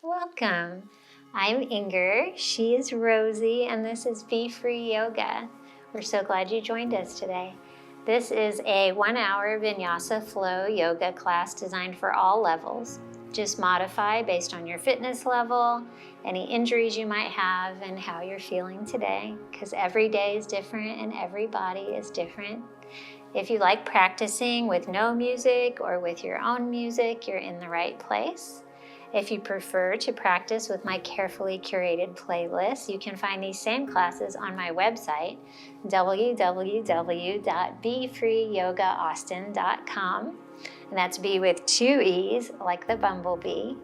Welcome. I'm Inger, she is Rosie, and this is Be Free Yoga. We're so glad you joined us today. This is a 1-hour Vinyasa Flow Yoga class designed for all levels. Just modify based on your fitness level, any injuries you might have, and how you're feeling today, because every day is different and every body is different. If you like practicing with no music or with your own music, you're in the right place. If you prefer to practice with my carefully curated playlist, you can find these same classes on my website, www.befreeyogaAustin.com. And that's B with 2 E's, like the bumblebee.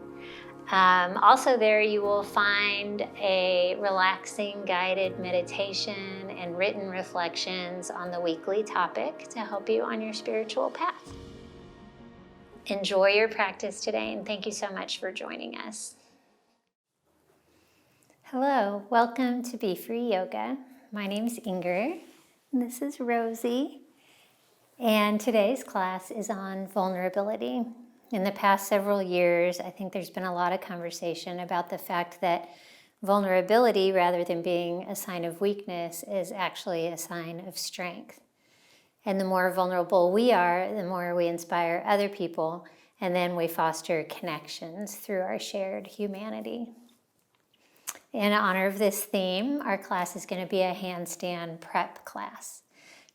Also there you will find a relaxing guided meditation and written reflections on the weekly topic to help you on your spiritual path. Enjoy your practice today, and thank you so much for joining us. Hello, welcome to Be Free Yoga. My name's Inger, and this is Rosie, and today's class is on vulnerability. In the past several years, I think there's been a lot of conversation about the fact that vulnerability, rather than being a sign of weakness, is actually a sign of strength. And the more vulnerable we are, the more we inspire other people, and then we foster connections through our shared humanity. In honor of this theme, our class is going to be a handstand prep class.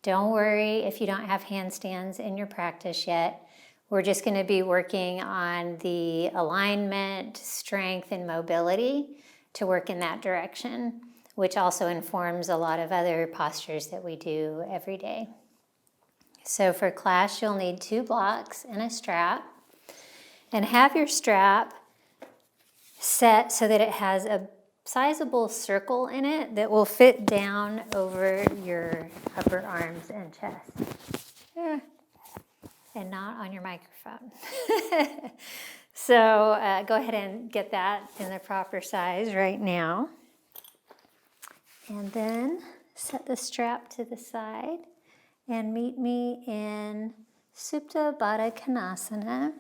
Don't worry if you don't have handstands in your practice yet. We're just going to be working on the alignment, strength, and mobility to work in that direction, which also informs a lot of other postures that we do every day. So for class, you'll need 2 blocks and a strap. And have your strap set so that it has a sizable circle in it that will fit down over your upper arms and chest. And not on your microphone. So go ahead and get that in the proper size right now. And then set the strap to the side. And meet me in Supta Baddha Konasana,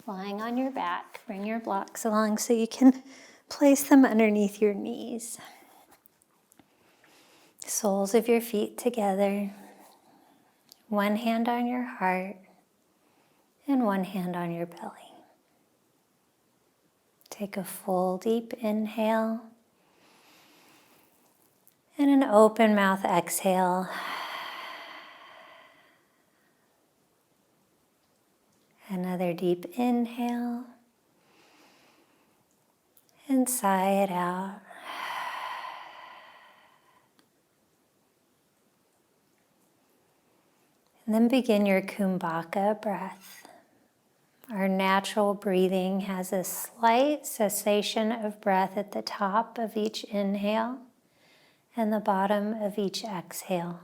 lying on your back. Bring your blocks along so you can place them underneath your knees. Soles of your feet together. One hand on your heart and one hand on your belly. Take a full deep inhale and an open mouth exhale. Another deep inhale and sigh it out. And then begin your Kumbhaka breath. Our natural breathing has a slight cessation of breath at the top of each inhale and the bottom of each exhale.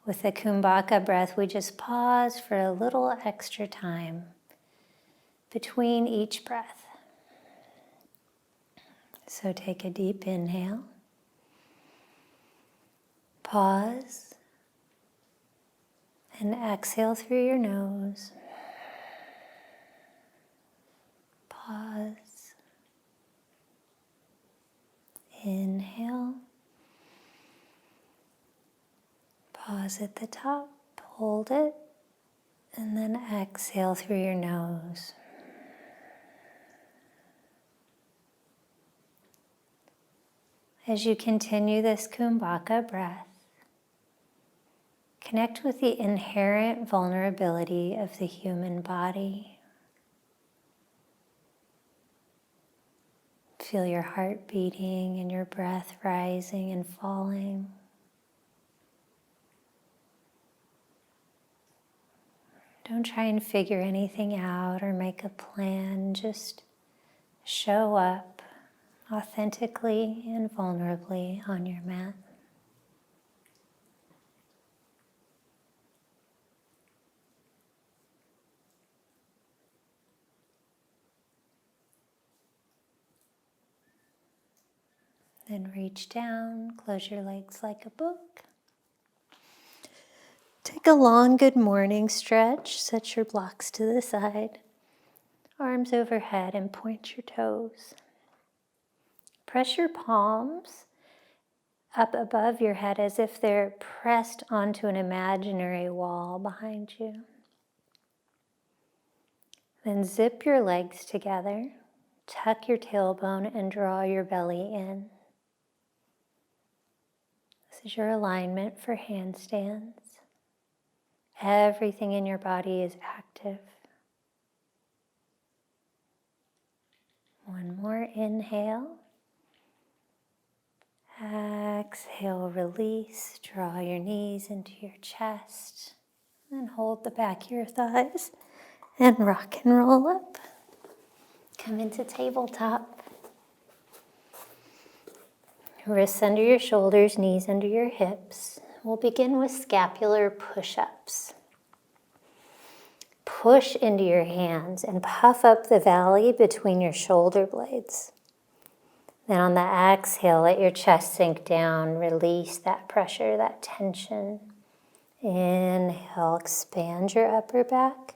With the Kumbhaka breath, we just pause for a little extra time between each breath. So take a deep inhale, pause, and exhale through your nose. Pause, inhale. Pause at the top, hold it, and then exhale through your nose. As you continue this Kumbhaka breath, connect with the inherent vulnerability of the human body. Feel your heart beating and your breath rising and falling. Don't try and figure anything out or make a plan. Just show up authentically and vulnerably on your mat. Then reach down, close your legs like a book. Take a long good morning stretch, set your blocks to the side. arms overhead and point your toes. Press your palms up above your head as if they're pressed onto an imaginary wall behind you. Then zip your legs together, tuck your tailbone, and draw your belly in. This is your alignment for handstands. Everything in your body is active. One more inhale. Exhale, release. Draw your knees into your chest. And hold the back of your thighs. And rock and roll up. Come into tabletop. Wrists under your shoulders, knees under your hips. We'll begin with scapular push-ups. Push into your hands and puff up the valley between your shoulder blades. Then on the exhale, let your chest sink down. Release that pressure, that tension. Inhale, expand your upper back.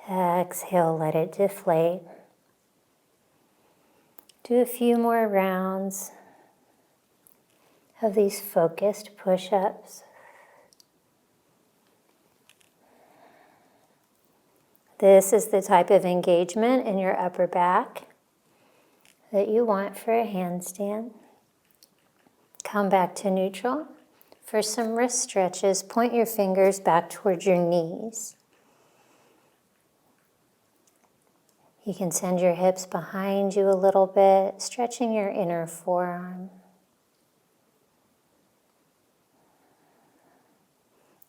Exhale, let it deflate. Do a few more rounds of these focused push-ups. This is the type of engagement in your upper back that you want for a handstand. Come back to neutral. For some wrist stretches, point your fingers back towards your knees. You can send your hips behind you a little bit, stretching your inner forearm.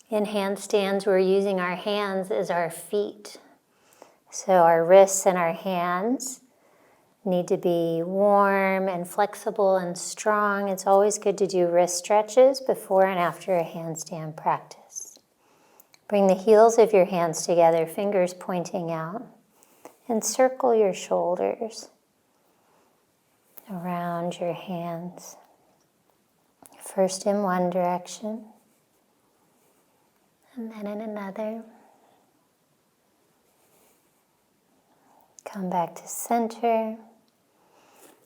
In handstands, we're using our hands as our feet. So our wrists and our hands need to be warm and flexible and strong. It's always good to do wrist stretches before and after a handstand practice. Bring the heels of your hands together, fingers pointing out, and circle your shoulders around your hands. First in one direction, and then in another. Come back to center.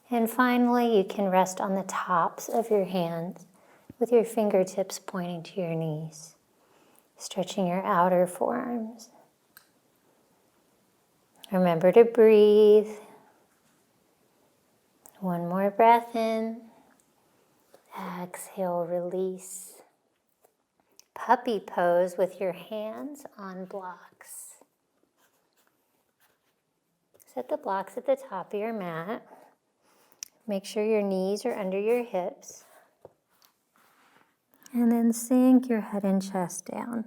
And finally, you can rest on the tops of your hands with your fingertips pointing to your knees, stretching your outer forearms. Remember to breathe. One more breath in. Exhale, release. Puppy pose with your hands on blocks. Set the blocks at the top of your mat. Make sure your knees are under your hips. And then sink your head and chest down.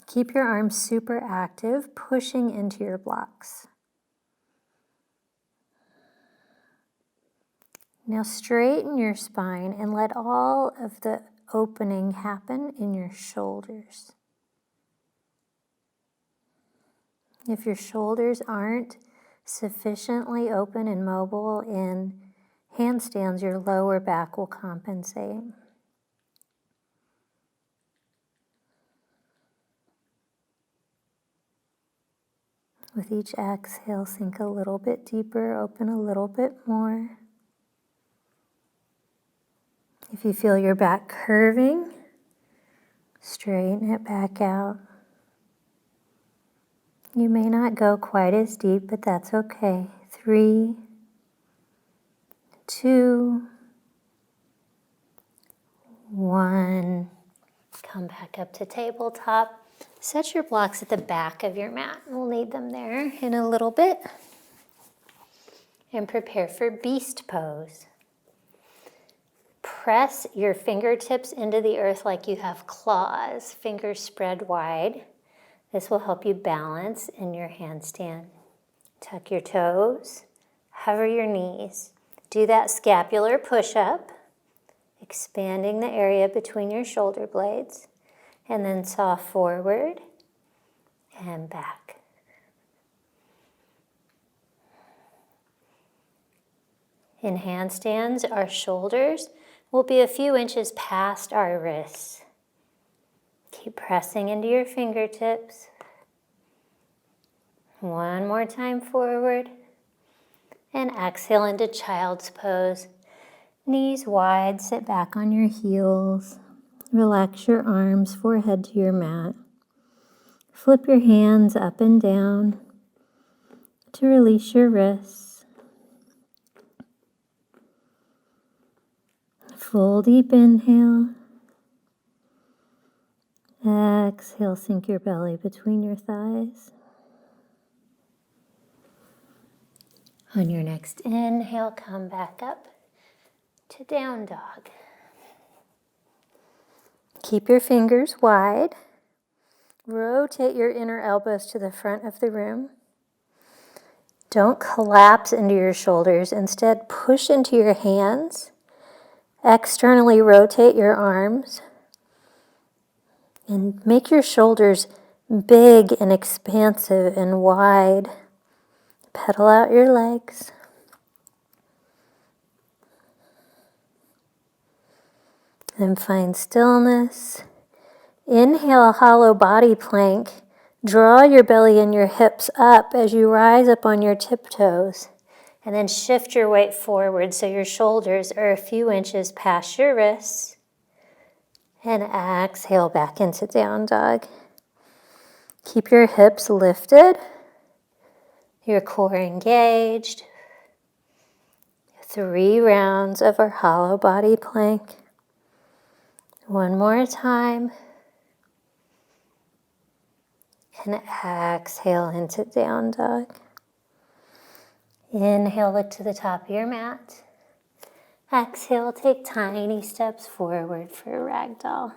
Keep your arms super active, pushing into your blocks. Now straighten your spine and let all of the opening happen in your shoulders. If your shoulders aren't sufficiently open and mobile in handstands, your lower back will compensate. With each exhale, sink a little bit deeper, open a little bit more. If you feel your back curving, straighten it back out. You may not go quite as deep, but that's okay. 3, 2, 1. Come back up to tabletop. Set your blocks at the back of your mat. We'll need them there in a little bit. And prepare for beast pose. Press your fingertips into the earth like you have claws, fingers spread wide. This will help you balance in your handstand. Tuck your toes, hover your knees. Do that scapular push-up, expanding the area between your shoulder blades, and then saw forward and back. In handstands, our shoulders will be a few inches past our wrists. Keep pressing into your fingertips. One more time forward. And exhale into child's pose. Knees wide, sit back on your heels. Relax your arms, forehead to your mat. Flip your hands up and down to release your wrists. Full deep inhale. Exhale, sink your belly between your thighs. On your next inhale, come back up to down dog. Keep your fingers wide. Rotate your inner elbows to the front of the room. Don't collapse into your shoulders. Instead, push into your hands. Externally rotate your arms. And make your shoulders big and expansive and wide. Pedal out your legs. And find stillness. Inhale, hollow body plank. Draw your belly and your hips up as you rise up on your tiptoes. And then shift your weight forward so your shoulders are a few inches past your wrists. And exhale back into down dog. Keep your hips lifted. Your core engaged. 3 rounds of our hollow body plank. One more time. And exhale into down dog. Inhale, look to the top of your mat. Exhale, take tiny steps forward for a ragdoll.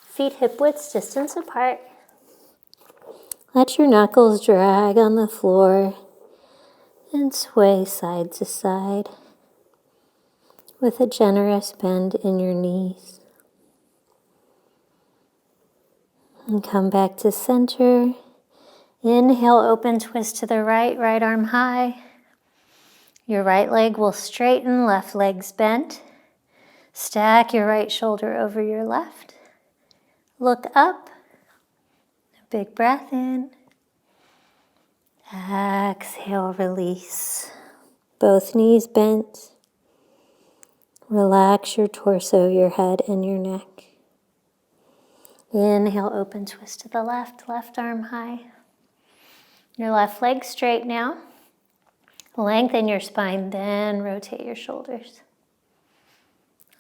Feet hip-width distance apart. Let your knuckles drag on the floor and sway side to side with a generous bend in your knees. And come back to center. Inhale, open twist to the right, right arm high. Your right leg will straighten, left leg's bent. Stack your right shoulder over your left. Look up. A big breath in. Exhale, release. Both knees bent. Relax your torso, your head, and your neck. Inhale, open twist to the left, left arm high. Your left leg straight now. Lengthen your spine, then rotate your shoulders.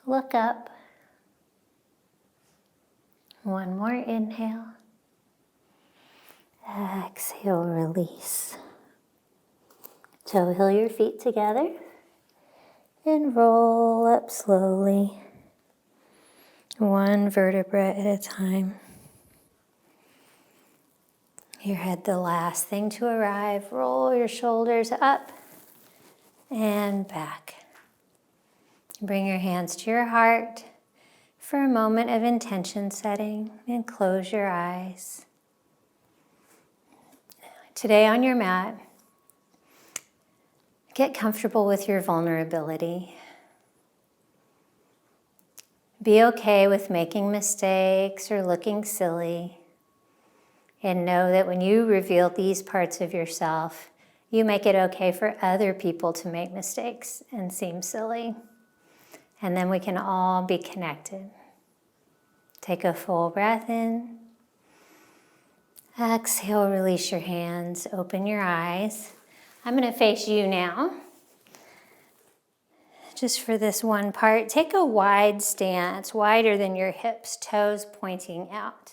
Look up. One more inhale. Exhale, release. Toe heel your feet together and roll up slowly. One vertebra at a time. Your head the last thing to arrive. Roll your shoulders up and back. Bring your hands to your heart for a moment of intention setting and close your eyes. Today on your mat, get comfortable with your vulnerability. Be okay with making mistakes or looking silly. And know that when you reveal these parts of yourself, you make it okay for other people to make mistakes and seem silly. And then we can all be connected. Take a full breath in. Exhale, release your hands, open your eyes. I'm going to face you now. Just for this one part, take a wide stance, wider than your hips, toes pointing out.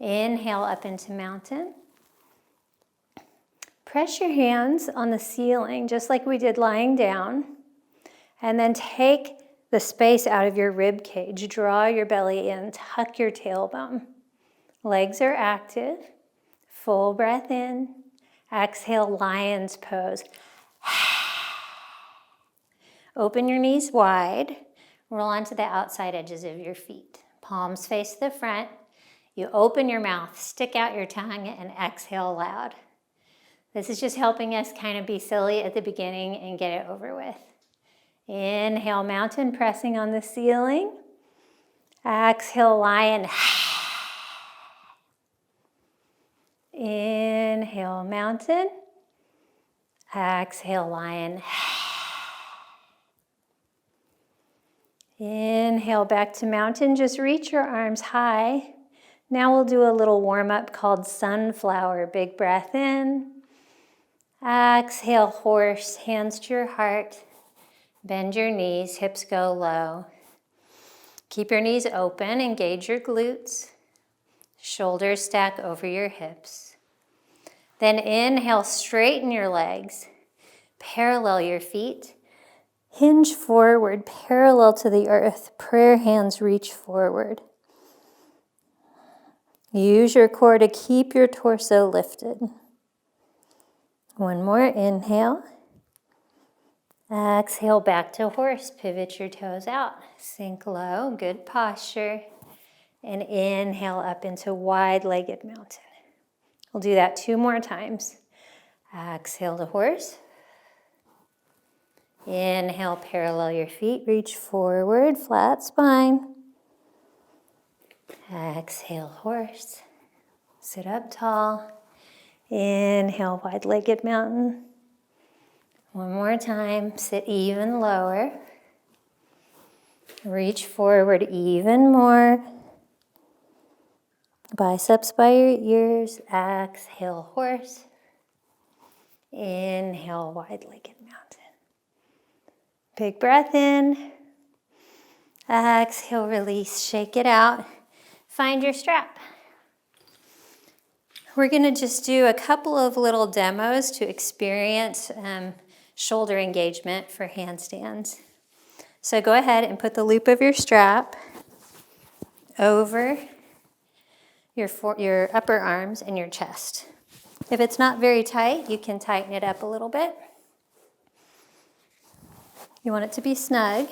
Inhale up into mountain. Press your hands on the ceiling, just like we did lying down. And then take the space out of your rib cage. Draw your belly in, tuck your tailbone. Legs are active. Full breath in. Exhale, lion's pose. Open your knees wide. Roll onto the outside edges of your feet. Palms face the front. You open your mouth, stick out your tongue, and exhale loud. This is just helping us kind of be silly at the beginning and get it over with. Inhale, mountain, pressing on the ceiling. Exhale, lion. Inhale, Inhale, mountain. Exhale, lion. Inhale, back to mountain. Just reach your arms high. Now we'll do a little warm-up called sunflower. Big breath in. Exhale, horse, hands to your heart. Bend your knees, hips go low. Keep your knees open, engage your glutes. Shoulders stack over your hips. Then inhale, straighten your legs. Parallel your feet. Hinge forward, parallel to the earth. Prayer hands reach forward. Use your core to keep your torso lifted. One more inhale. Exhale, back to horse. Pivot your toes out. Sink low, good posture. And inhale up into wide-legged mountain. We'll do that 2 more times. Exhale to horse. Inhale, parallel your feet. Reach forward, flat spine. Exhale, horse. Sit up tall. Inhale, wide-legged mountain. One more time, sit even lower. Reach forward even more. Biceps by your ears. Exhale, horse. Inhale, wide-legged mountain. Big breath in. Exhale, release, shake it out. Find your strap. We're going to just do a couple of little demos to experience shoulder engagement for handstands. So go ahead and put the loop of your strap over your upper arms and your chest. If it's not very tight, you can tighten it up a little bit. You want it to be snug.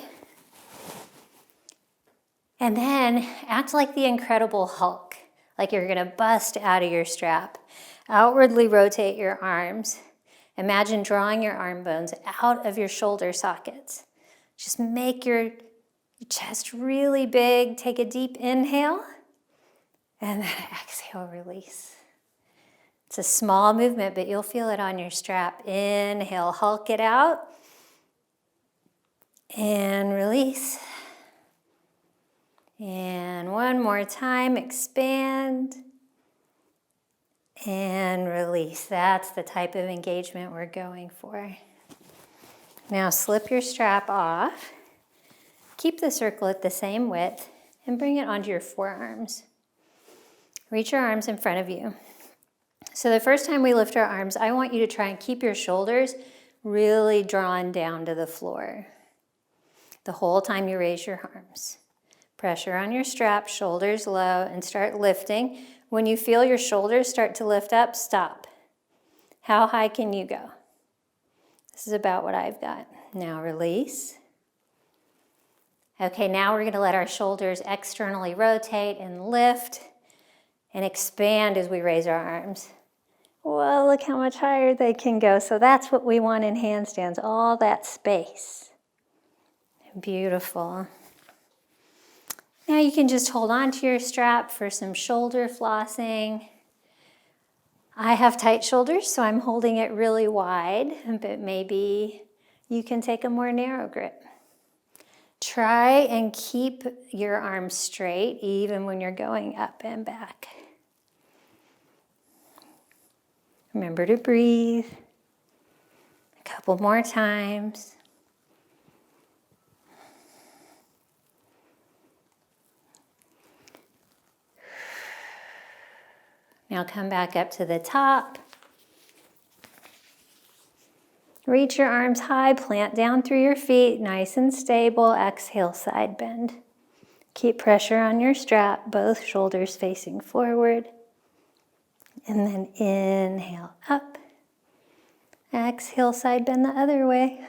And then act like the Incredible Hulk, like you're going to bust out of your strap. Outwardly rotate your arms. Imagine drawing your arm bones out of your shoulder sockets. Just make your chest really big. Take a deep inhale. And then exhale, release. It's a small movement, but you'll feel it on your strap. Inhale, hulk it out. And release. And one more time, expand. And release. That's the type of engagement we're going for. Now slip your strap off. Keep the circle at the same width and bring it onto your forearms. Reach your arms in front of you. So the first time we lift our arms, I want you to try and keep your shoulders really drawn down to the floor the whole time you raise your arms. Pressure on your strap, shoulders low, and start lifting. When you feel your shoulders start to lift up, stop. How high can you go? This is about what I've got. Now release. Okay, now we're going to let our shoulders externally rotate and lift and expand as we raise our arms. Well, look how much higher they can go. So that's what we want in handstands, all that space. Beautiful. Now you can just hold on to your strap for some shoulder flossing. I have tight shoulders, so I'm holding it really wide, but maybe you can take a more narrow grip. Try and keep your arms straight even when you're going up and back. Remember to breathe. A couple more times. Now come back up to the top. Reach your arms high, plant down through your feet, nice and stable. Exhale, side bend. Keep pressure on your strap, both shoulders facing forward. And then inhale up. Exhale, side bend the other way.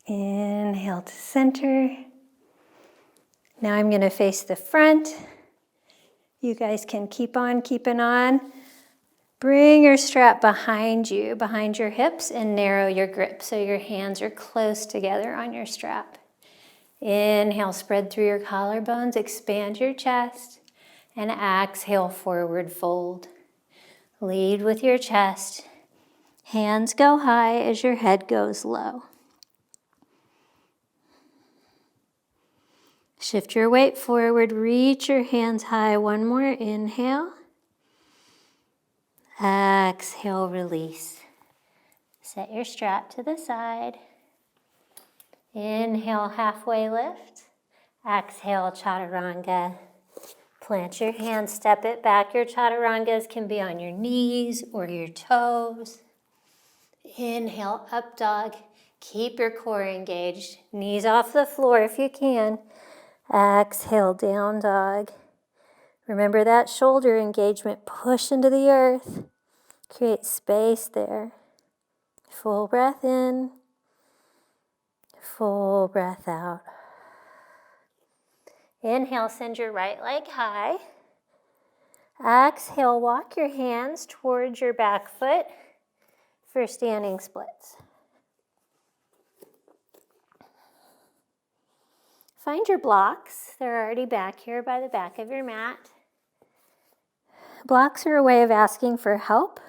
Inhale to center. Now I'm going to face the front. You guys can keep on keeping on. Bring your strap behind you, behind your hips, and narrow your grip so your hands are close together on your strap. Inhale, spread through your collarbones, expand your chest, and exhale, forward fold. Lead with your chest. Hands go high as your head goes low. Shift your weight forward, reach your hands high. One more inhale. Exhale, release. Set your strap to the side. Inhale, halfway lift. Exhale, chaturanga. Plant your hands, step it back. Your chaturangas can be on your knees or your toes. Inhale, up dog. Keep your core engaged. Knees off the floor if you can. Exhale, down dog. Remember that shoulder engagement. Push into the earth. Create space there. Full breath in. Full breath out. Inhale, send your right leg high. Exhale, walk your hands towards your back foot for standing splits. Find your blocks. They're already back here by the back of your mat. Blocks are a way of asking for help.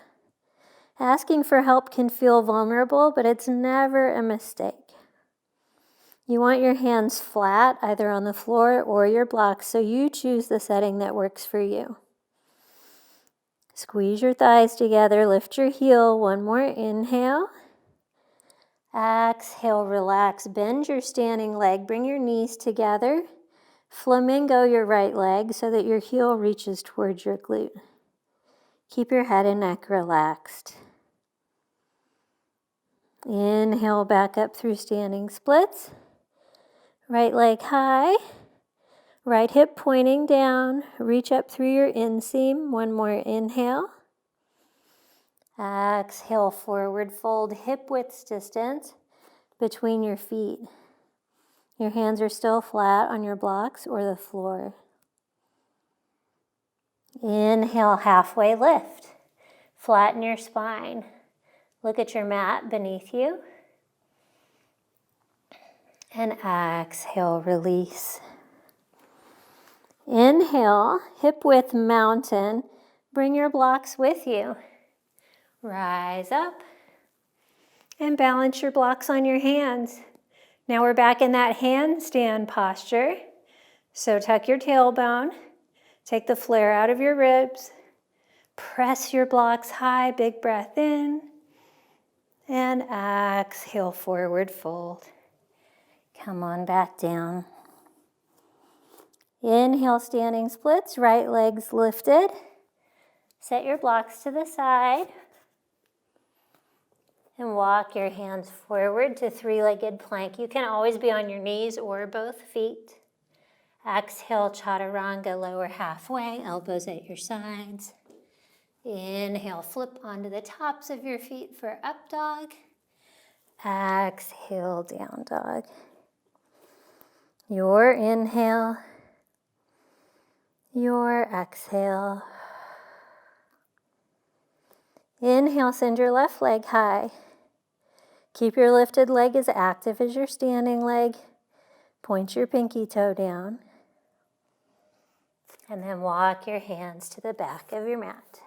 Asking for help can feel vulnerable, but it's never a mistake. You want your hands flat, either on the floor or your blocks, so you choose the setting that works for you. Squeeze your thighs together, lift your heel. One more inhale. Exhale, relax. Bend your standing leg, bring your knees together. Flamingo your right leg so that your heel reaches towards your glute. Keep your head and neck relaxed. Inhale, back up through standing splits. Right leg high, right hip pointing down. Reach up through your inseam. One more inhale. Exhale, forward fold, hip width distance between your feet. Your hands are still flat on your blocks or the floor. Inhale, halfway lift. Flatten your spine. Look at your mat beneath you. And exhale, release. Inhale, hip width mountain. Bring your blocks with you. Rise up and balance your blocks on your hands. Now we're back in that handstand posture. So tuck your tailbone. Take the flare out of your ribs. Press your blocks high, big breath in. And exhale, forward fold. Come on back down. Inhale, standing splits, right leg's lifted. Set your blocks to the side. And walk your hands forward to three-legged plank. You can always be on your knees or both feet. Exhale, chaturanga, lower halfway, elbows at your sides. Inhale, flip onto the tops of your feet for up dog. Exhale, down dog. Your inhale, your exhale. Inhale, send your left leg high. Keep your lifted leg as active as your standing leg. Point your pinky toe down. And then walk your hands to the back of your mat.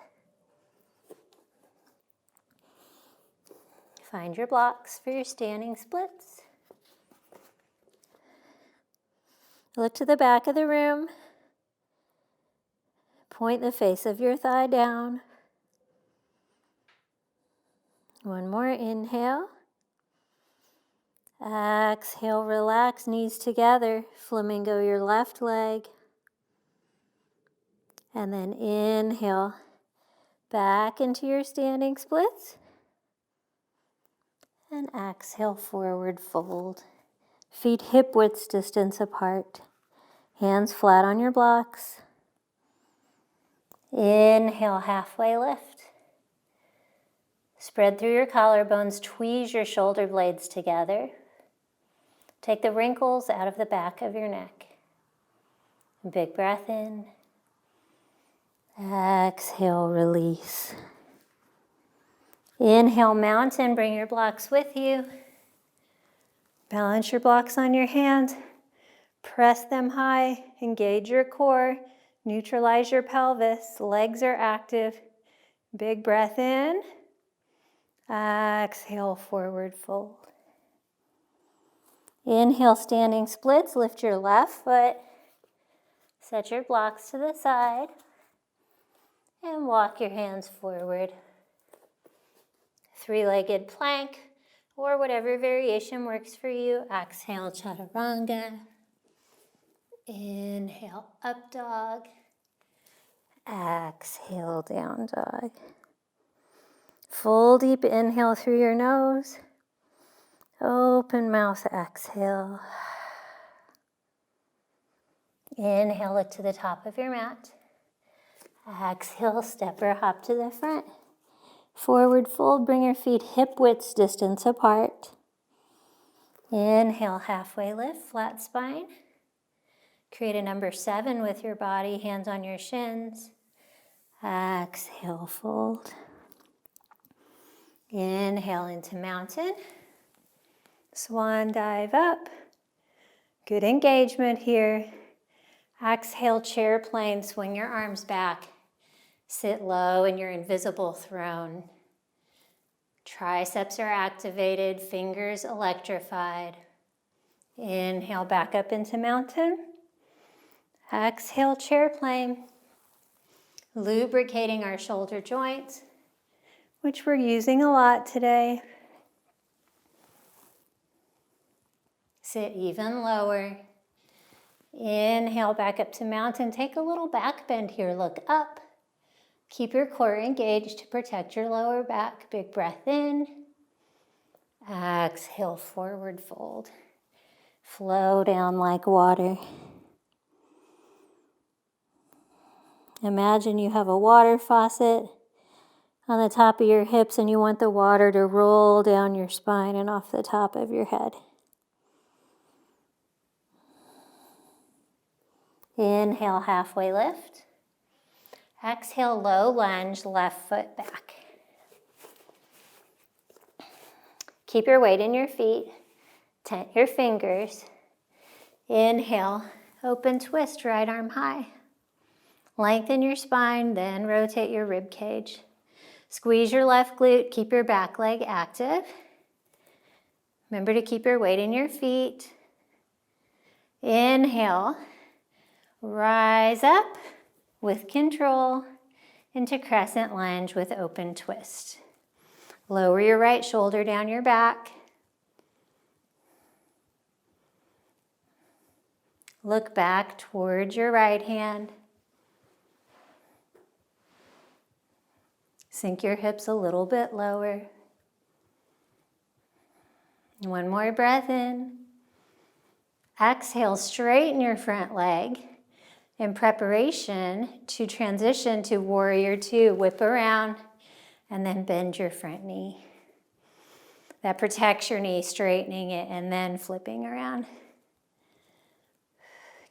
Find your blocks for your standing splits. Look to the back of the room. Point the face of your thigh down. One more inhale. Exhale, relax, knees together. Flamingo your left leg. And then inhale, back into your standing splits. And exhale, forward fold. Feet hip width distance apart. Hands flat on your blocks. Inhale, halfway lift. Spread through your collarbones, tweeze your shoulder blades together. Take the wrinkles out of the back of your neck. Big breath in. Exhale, release. Inhale, mountain, bring your blocks with you. Balance your blocks on your hand. Press them high, engage your core, neutralize your pelvis, legs are active. Big breath in. Exhale, forward fold. Inhale, standing splits. Lift your left foot. Set your blocks to the side. And walk your hands forward. Three-legged plank, or whatever variation works for you. Exhale, chaturanga. Inhale, up dog. Exhale, down dog. Full deep inhale through your nose. Open mouth, exhale. Inhale, look to the top of your mat. Exhale, step or hop to the front. Forward fold, bring your feet hip width distance apart. Inhale, halfway lift, flat spine. Create a number 7 with your body, hands on your shins. Exhale, fold. Inhale into mountain. Swan dive up. Good engagement here. Exhale, chair plane, swing your arms back. Sit low in your invisible throne. Triceps are activated, fingers electrified. Inhale, back up into mountain. Exhale, chair plane. Lubricating our shoulder joints, which we're using a lot today. Sit even lower. Inhale, back up to mountain. Take a little back bend here, look up. Keep your core engaged to protect your lower back. Big breath in. Exhale, forward fold. Flow down like water. Imagine you have a water faucet on the top of your hips and you want the water to roll down your spine and off the top of your head. Inhale, halfway lift. Exhale, low lunge, left foot back. Keep your weight in your feet. Tent your fingers. Inhale, open twist, right arm high. Lengthen your spine, then rotate your rib cage. Squeeze your left glute, keep your back leg active. Remember to keep your weight in your feet. Inhale, rise up with control into crescent lunge with open twist. Lower your right shoulder down your back. Look back towards your right hand. Sink your hips a little bit lower. One more breath in. Exhale, straighten your front leg in preparation to transition to warrior 2. Whip around and then bend your front knee. That protects your knee, straightening it and then flipping around.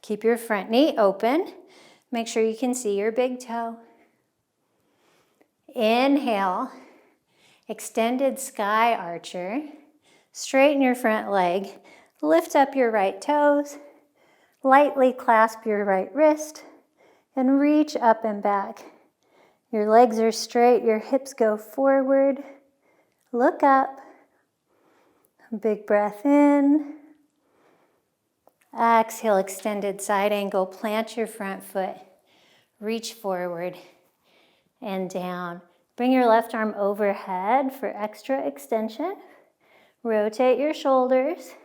Keep your front knee open. Make sure you can see your big toe. Inhale, extended sky archer. Straighten your front leg. Lift up your right toes. Lightly clasp your right wrist and reach up and back. Your legs are straight, your hips go forward. Look up. Big breath in. Exhale, extended side angle. Plant your front foot. Reach forward and down. Bring your left arm overhead for extra extension. Rotate your shoulders.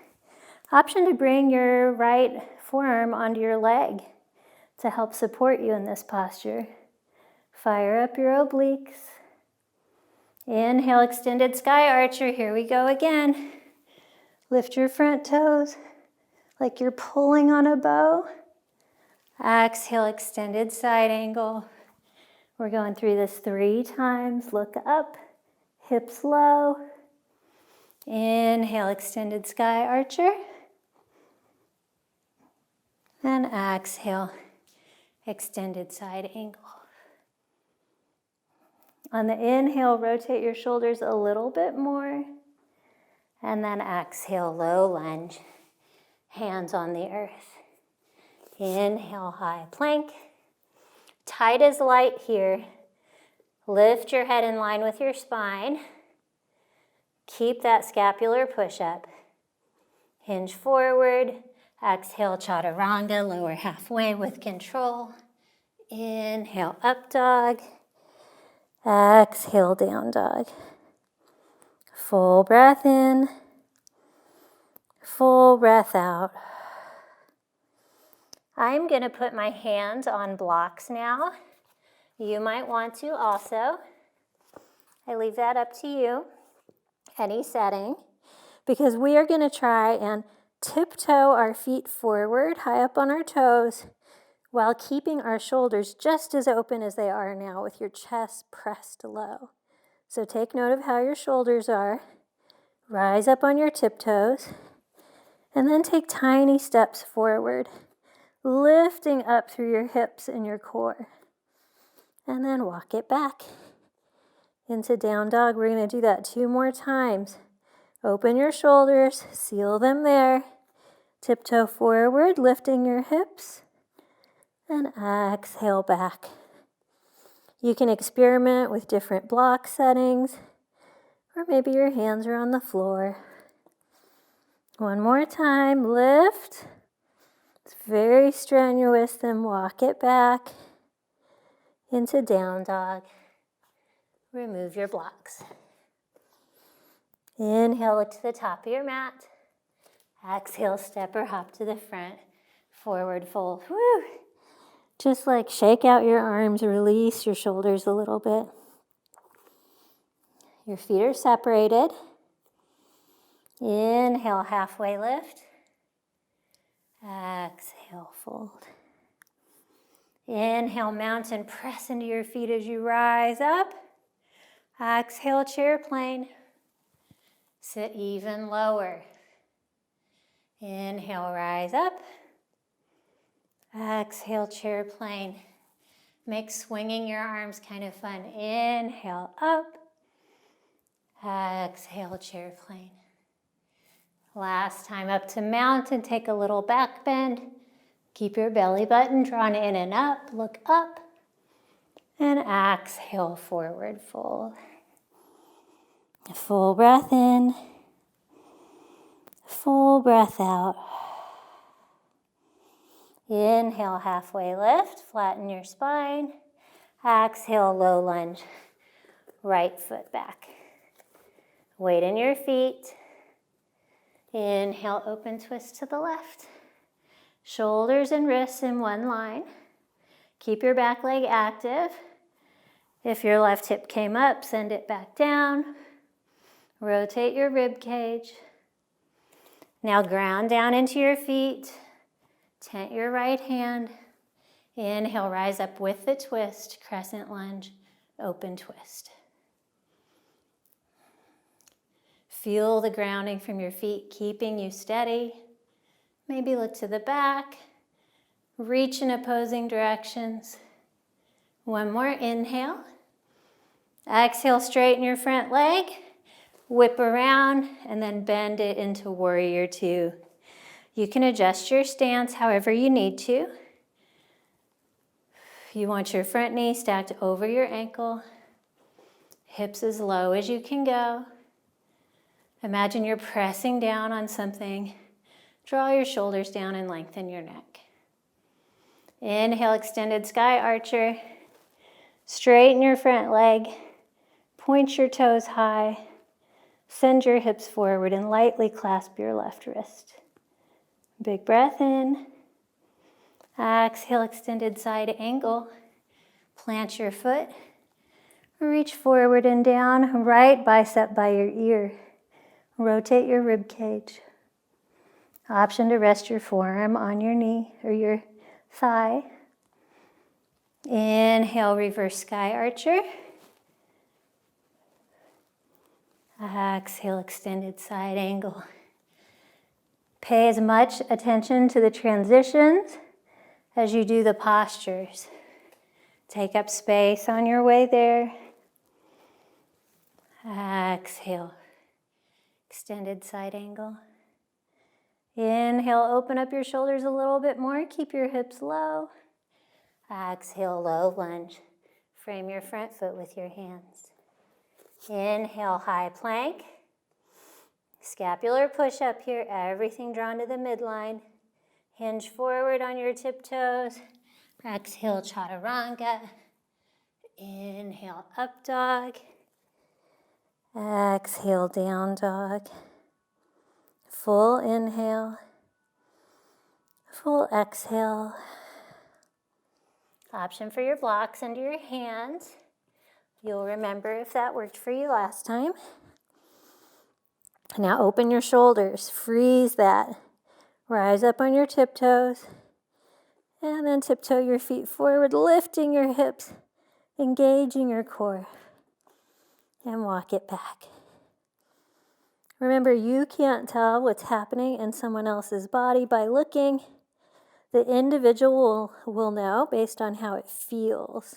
Option to bring your right forearm onto your leg to help support you in this posture. Fire up your obliques. Inhale, extended sky archer. Here we go again. Lift your front toes like you're pulling on a bow. Exhale, extended side angle. We're going through this 3 times. Look up, hips low. Inhale, extended sky archer. And exhale, extended side angle. On the inhale, rotate your shoulders a little bit more. And then exhale, low lunge, hands on the earth. Inhale, high plank. Tight as light here. Lift your head in line with your spine. Keep that scapular push-up. Hinge forward. Exhale, chaturanga, lower halfway with control. Inhale, up dog. Exhale, down dog. Full breath in. Full breath out. I'm going to put my hands on blocks now. You might want to also. I leave that up to you, any setting, because we are going to try and tiptoe our feet forward, high up on our toes, while keeping our shoulders just as open as they are now with your chest pressed low. So take note of how your shoulders are. Rise up on your tiptoes, and then take tiny steps forward, lifting up through your hips and your core. And then walk it back into down dog. We're going to do that 2 more times. Open your shoulders, seal them there. Tiptoe forward, lifting your hips. And exhale back. You can experiment with different block settings, or maybe your hands are on the floor. 1 more time, lift. It's very strenuous, then walk it back into down dog. Remove your blocks. Inhale, look to the top of your mat. Exhale, step or hop to the front. Forward fold. Woo! Just like shake out your arms, release your shoulders a little bit. Your feet are separated. Inhale, halfway lift. Exhale, fold. Inhale, mountain, press into your feet as you rise up. Exhale, chair plane. Sit even lower. Inhale, rise up. Exhale, chair plane. Make swinging your arms kind of fun. Inhale, up. Exhale, chair plane. Last time up to mountain, take a little back bend. Keep your belly button drawn in and up. Look up. And exhale, forward fold. Full breath in. Full breath out. Inhale, halfway lift. Flatten your spine. Exhale, low lunge. Right foot back. Weight in your feet. Inhale, open twist to the left. Shoulders and wrists in one line. Keep your back leg active. If your left hip came up, send it back down. Rotate your rib cage. Now ground down into your feet. Tent your right hand. Inhale, rise up with the twist. Crescent lunge, open twist. Feel the grounding from your feet, keeping you steady. Maybe look to the back. Reach in opposing directions. 1 more inhale. Exhale, straighten your front leg. Whip around and then bend it into warrior 2. You can adjust your stance however you need to. You want your front knee stacked over your ankle. Hips as low as you can go. Imagine you're pressing down on something. Draw your shoulders down and lengthen your neck. Inhale, extended sky archer. Straighten your front leg. Point your toes high. Send your hips forward and lightly clasp your left wrist. Big breath in. Exhale, extended side angle. Plant your foot. Reach forward and down, right bicep by your ear. Rotate your rib cage. Option to rest your forearm on your knee or your thigh. Inhale, reverse sky archer. Exhale, extended side angle. Pay as much attention to the transitions as you do the postures. Take up space on your way there. Exhale, extended side angle. Inhale, open up your shoulders a little bit more. Keep your hips low. Exhale, low lunge. Frame your front foot with your hands. Inhale, high plank. Scapular push up here, everything drawn to the midline. Hinge forward on your tiptoes. Exhale, chaturanga. Inhale, up dog. Exhale, down dog. Full inhale. Full exhale. Option for your blocks under your hands. You'll remember if that worked for you last time. Now open your shoulders. Freeze that. Rise up on your tiptoes. And then tiptoe your feet forward, lifting your hips, engaging your core. And walk it back. Remember, you can't tell what's happening in someone else's body by looking. The individual will know based on how it feels.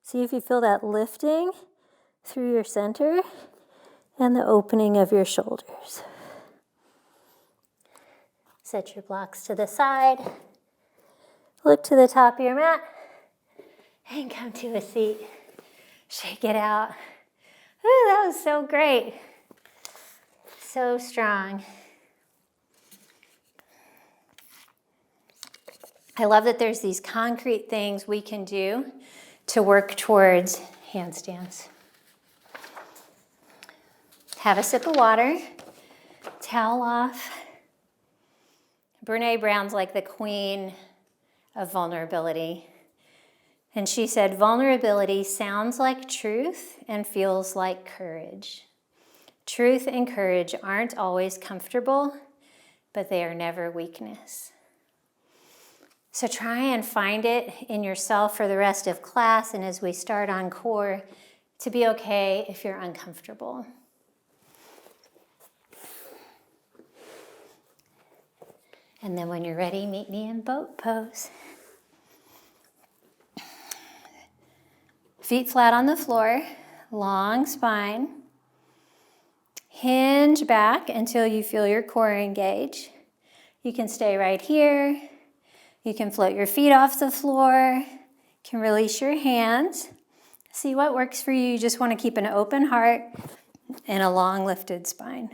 See if you feel that lifting through your center and the opening of your shoulders. Set your blocks to the side. Look to the top of your mat and come to a seat. Shake it out. Ooh, that was so great. So strong. I love that there's these concrete things we can do to work towards handstands. Have a sip of water. Towel off. Brene Brown's like the queen of vulnerability. And she said, vulnerability sounds like truth and feels like courage. Truth and courage aren't always comfortable, but they are never weakness. So try and find it in yourself for the rest of class and as we start on core to be okay if you're uncomfortable. And then when you're ready, meet me in boat pose. Feet flat on the floor, long spine. Hinge back until you feel your core engage. You can stay right here. You can float your feet off the floor. You can release your hands. See what works for you. You just want to keep an open heart and a long lifted spine.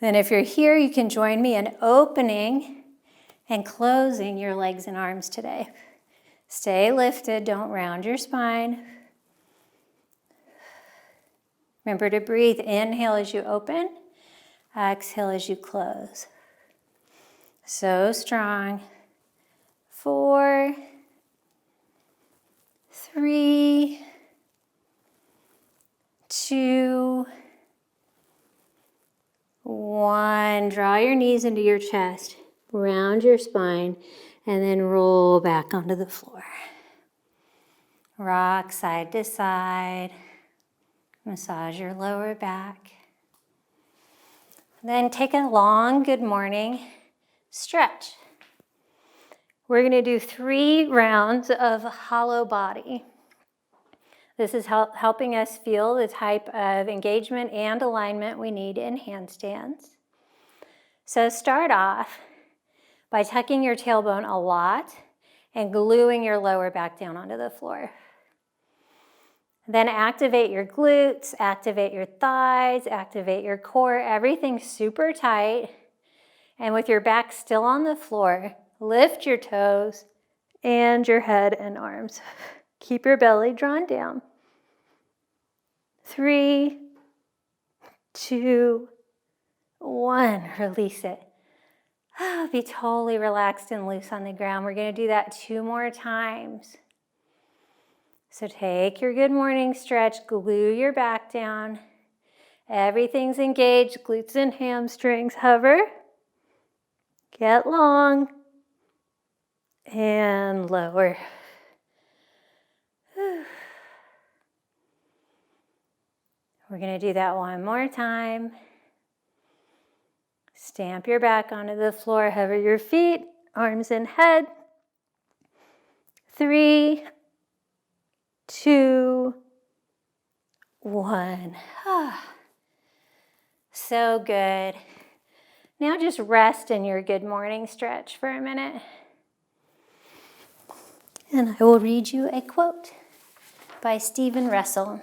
Then if you're here, you can join me in opening and closing your legs and arms today. Stay lifted, don't round your spine. Remember to breathe. Inhale as you open, exhale as you close. So strong. 4, 3, 2, 1. Draw your knees into your chest, round your spine, and then roll back onto the floor. Rock side to side. Massage your lower back. Then take a long good morning stretch. We're going to do 3 rounds of hollow body. This is helping us feel the type of engagement and alignment we need in handstands. So start off by tucking your tailbone a lot and gluing your lower back down onto the floor. Then activate your glutes, activate your thighs, activate your core, everything super tight. And with your back still on the floor, lift your toes and your head and arms. Keep your belly drawn down. 3, 2, 1. Release it. Be totally relaxed and loose on the ground. We're going to do that 2 more times. So take your good morning stretch, glue your back down. Everything's engaged, glutes and hamstrings. Hover. Get long. And lower. We're going to do that 1 more time. Stamp your back onto the floor. Hover your feet, arms and head. 3, 2, 1. So good. Now just rest in your good morning stretch for a minute. And I will read you a quote by Stephen Russell.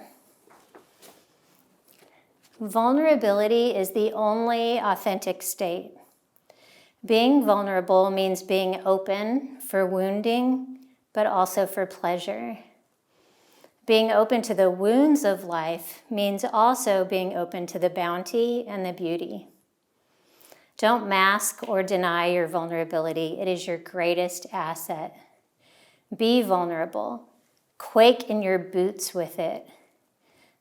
Vulnerability is the only authentic state. Being vulnerable means being open for wounding, but also for pleasure. Being open to the wounds of life means also being open to the bounty and the beauty. Don't mask or deny your vulnerability. It is your greatest asset. Be vulnerable. Quake in your boots with it.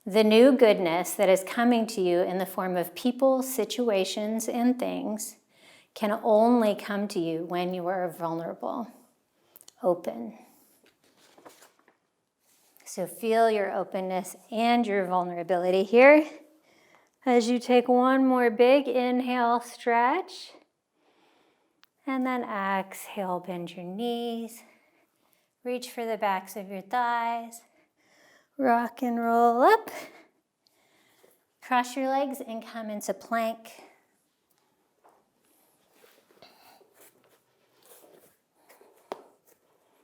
The new goodness that is coming to you in the form of people, situations, and things can only come to you when you are vulnerable, open. So feel your openness and your vulnerability here as you take one more big inhale, stretch, and then exhale, bend your knees, reach for the backs of your thighs, rock and roll up, cross your legs and come into plank.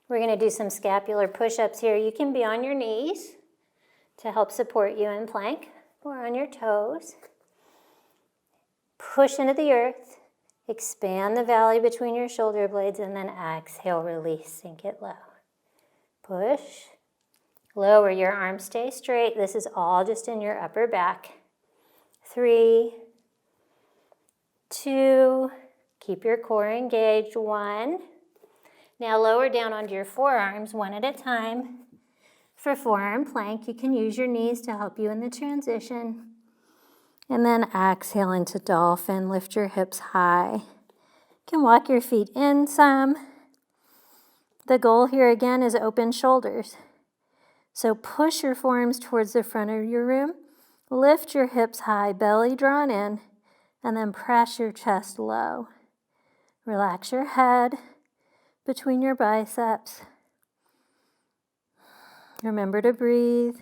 We're going to do some scapular push-ups here. You can be on your knees to help support you in plank, or on your toes. Push into the earth, expand the valley between your shoulder blades, and then exhale, release, sink it low. Push, lower your arms, stay straight. This is all just in your upper back. 3, 2, keep your core engaged. 1. Now lower down onto your forearms one at a time. For forearm plank, you can use your knees to help you in the transition. And then exhale into dolphin. Lift your hips high. You can walk your feet in some. The goal here again is open shoulders. So push your forearms towards the front of your room. Lift your hips high, belly drawn in, and then press your chest low. Relax your head between your biceps. Remember to breathe.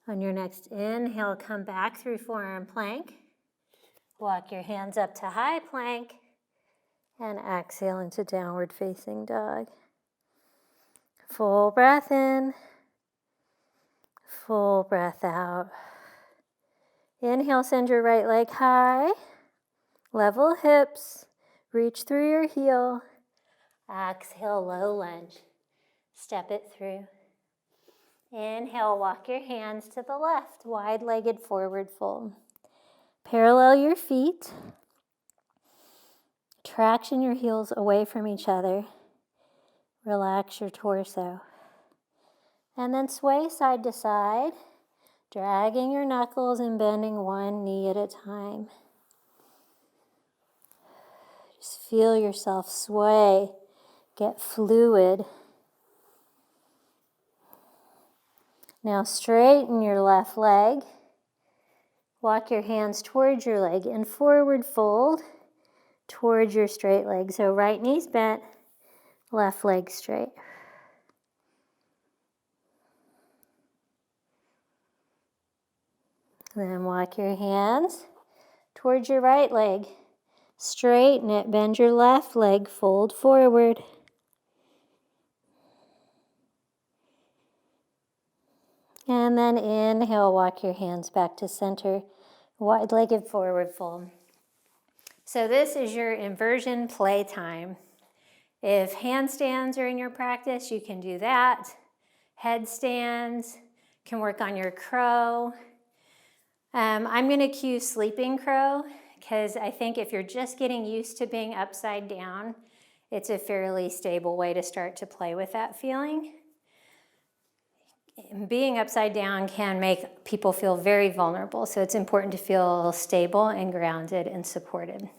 On your next inhale, come back through forearm plank. Walk your hands up to high plank. And exhale into downward facing dog. Full breath in. Full breath out. Inhale, send your right leg high. Level hips. Reach through your heel. Exhale, low lunge. Step it through. Inhale, walk your hands to the left. Wide-legged forward fold. Parallel your feet. Traction your heels away from each other. Relax your torso. And then sway side to side, dragging your knuckles and bending one knee at a time. Just feel yourself sway, get fluid. Now straighten your left leg. Walk your hands towards your leg and forward fold towards your straight leg. So right knee's bent, left leg straight. Then walk your hands towards your right leg. Straighten it, bend your left leg, fold forward. And then inhale, walk your hands back to center, wide-legged forward fold. So this is your inversion play time. If handstands are in your practice, you can do that. Headstands, can work on your crow. I'm going to cue sleeping crow because I think if you're just getting used to being upside down, it's a fairly stable way to start to play with that feeling. Being upside down can make people feel very vulnerable, so it's important to feel stable and grounded and supported.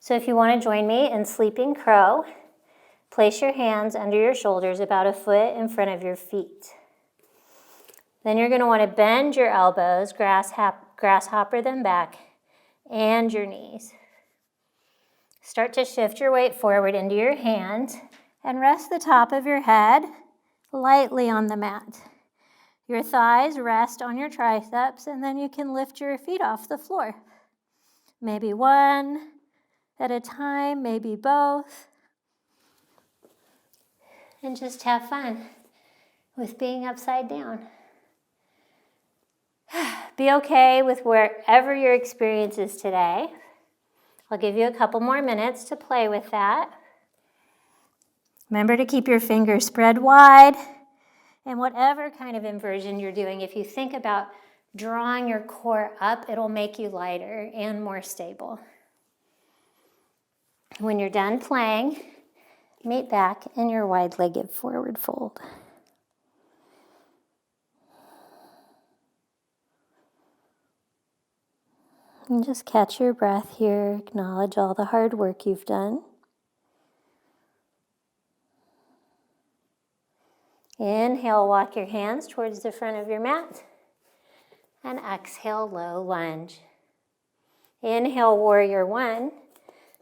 So if you want to join me in sleeping crow, place your hands under your shoulders about a foot in front of your feet. Then you're going to want to bend your elbows, grasshopper them back, and your knees. Start to shift your weight forward into your hand and rest the top of your head lightly on the mat. Your thighs rest on your triceps, and then you can lift your feet off the floor. Maybe one at a time, maybe both. And just have fun with being upside down. Be okay with wherever your experience is today. I'll give you a couple more minutes to play with that. Remember to keep your fingers spread wide. And whatever kind of inversion you're doing, if you think about drawing your core up, it'll make you lighter and more stable. When you're done playing, meet back in your wide-legged forward fold. And just catch your breath here. Acknowledge all the hard work you've done. Inhale, walk your hands towards the front of your mat. And exhale, low lunge. Inhale, warrior one.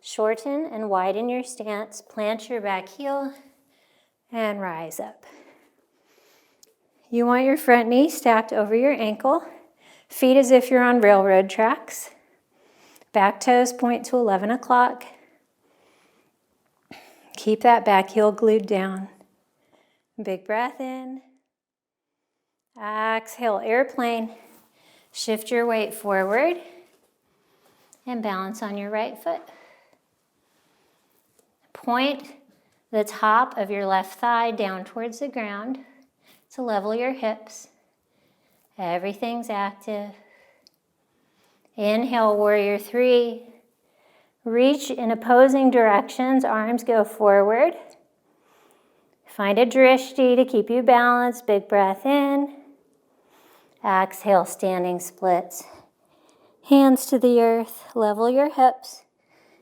Shorten and widen your stance. Plant your back heel and rise up. You want your front knee stacked over your ankle. Feet as if you're on railroad tracks. Back toes point to 11 o'clock. Keep that back heel glued down. Big breath in. Exhale, airplane. Shift your weight forward and balance on your right foot. Point the top of your left thigh down towards the ground to level your hips. Everything's active. Inhale, warrior three. Reach in opposing directions, arms go forward. Find a drishti to keep you balanced. Big breath in. Exhale, standing splits. Hands to the earth, level your hips.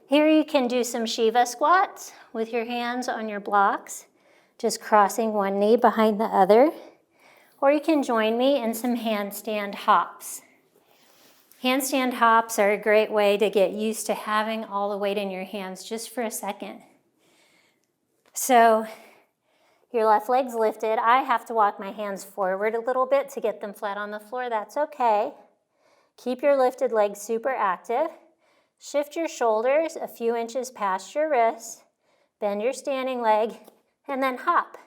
Here you can do some Shiva squats with your hands on your blocks, just crossing one knee behind the other. Or you can join me in some handstand hops. Handstand hops are a great way to get used to having all the weight in your hands just for a second. So your left leg's lifted. I have to walk my hands forward a little bit to get them flat on the floor. That's okay. Keep your lifted legs super active. Shift your shoulders a few inches past your wrists. Bend your standing leg and then hop.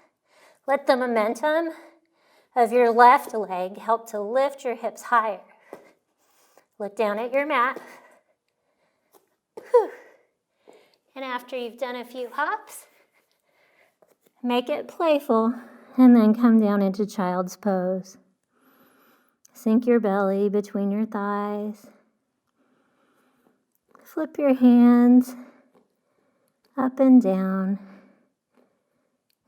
Let the momentum of your left leg help to lift your hips higher. Look down at your mat. Whew. And after you've done a few hops, make it playful and then come down into child's pose. Sink your belly between your thighs. Flip your hands up and down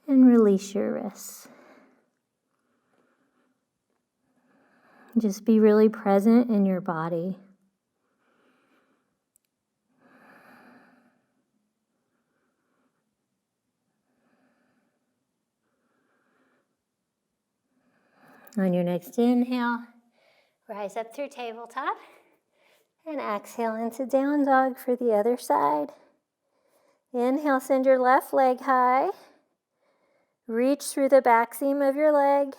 and release your wrists. Just be really present in your body. On your next inhale, rise up through tabletop and exhale into down dog for the other side. Inhale, send your left leg high. Reach through the back seam of your leg.